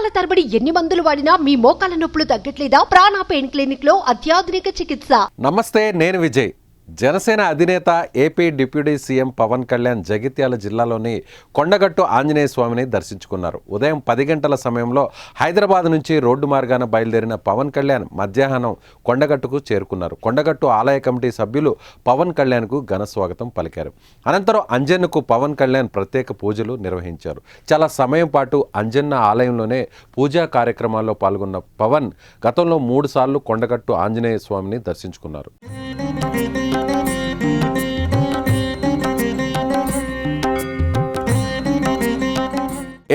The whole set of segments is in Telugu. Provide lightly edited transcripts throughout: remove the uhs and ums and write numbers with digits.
నెలల తరబడి ఎన్ని మందులు వాడినా మీ మోకాల నొప్పులు తగ్గట్లేదా? ప్రాణ పెయిన్ క్లినిక్ లో అత్యాధునిక చికిత్స. నమస్తే, నేను విజయ్. జనసేన అధినేత AP deputy CM Pawan Kalyan Jagtial జిల్లాలోని కొండగట్టు ఆంజనేయ స్వామిని దర్శించుకున్నారు. ఉదయం 10 గంటల సమయంలో హైదరాబాద్ నుంచి రోడ్డు మార్గాన బయలుదేరిన పవన్ కళ్యాణ్ మధ్యాహ్నం కొండగట్టుకు చేరుకున్నారు. కొండగట్టు ఆలయ కమిటీ సభ్యులు పవన్ కళ్యాణ్కు ఘన స్వాగతం పలికారు. అనంతరం అంజన్నకు పవన్ కళ్యాణ్ ప్రత్యేక పూజలు నిర్వహించారు. చాలా సమయం పాటు అంజన్న ఆలయంలోనే పూజా కార్యక్రమాల్లో పాల్గొన్న పవన్ గతంలో 3 సార్లు కొండగట్టు ఆంజనేయ స్వామిని దర్శించుకున్నారు.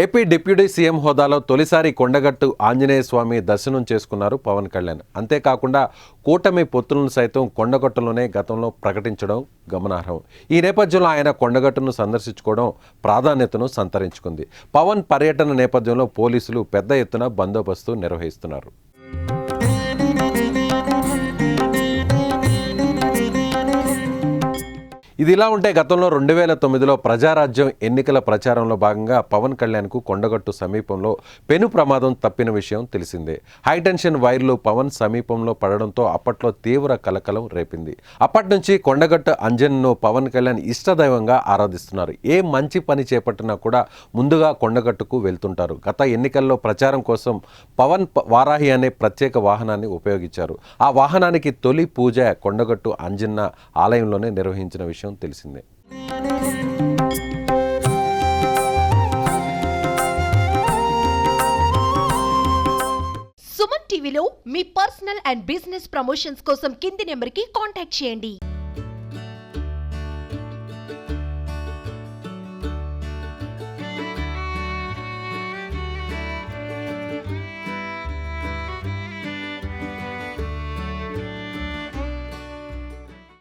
ఏపీ డిప్యూటీ సీఎం హోదాలో తొలిసారి కొండగట్టు ఆంజనేయ స్వామి దర్శనం చేసుకున్నారు పవన్ కళ్యాణ్. అంతేకాకుండా కూటమి పొత్తులను సైతం కొండగట్టులోనే గతంలో ప్రకటించడం గమనార్హం. ఈ నేపథ్యంలో ఆయన కొండగట్టును సందర్శించుకోవడం ప్రాధాన్యతను సంతరించుకుంది. పవన్ పర్యటన నేపథ్యంలో పోలీసులు పెద్ద ఎత్తున బందోబస్తు నిర్వహిస్తున్నారు. ఇదిలా ఉంటే గతంలో 2009లో ప్రజారాజ్యం ఎన్నికల ప్రచారంలో భాగంగా పవన్ కళ్యాణ్కు కొండగట్టు సమీపంలో పెను ప్రమాదం తప్పిన విషయం తెలిసిందే. హైటెన్షన్ వైర్లు పవన్ సమీపంలో పడడంతో అప్పట్లో తీవ్ర కలకలం రేపింది. అప్పటి నుంచి కొండగట్టు అంజన్ను పవన్ కళ్యాణ్ ఇష్టదైవంగా ఆరాధిస్తున్నారు. ఏ మంచి పని చేపట్టినా కూడా ముందుగా కొండగట్టుకు వెళ్తుంటారు. గత ఎన్నికల్లో ప్రచారం కోసం పవన్ వారాహి అనే ప్రత్యేక వాహనాన్ని ఉపయోగించారు. ఆ వాహనానికి తొలి పూజ కొండగట్టు అంజన్న ఆలయంలోనే నిర్వహించిన విషయం తెలిసిందే. సుమన్ టీవీలో మీ పర్సనల్ అండ్ బిజినెస్ ప్రమోషన్స్ కోసం కింది నెంబర్కి కాంటాక్ట్ చేయండి.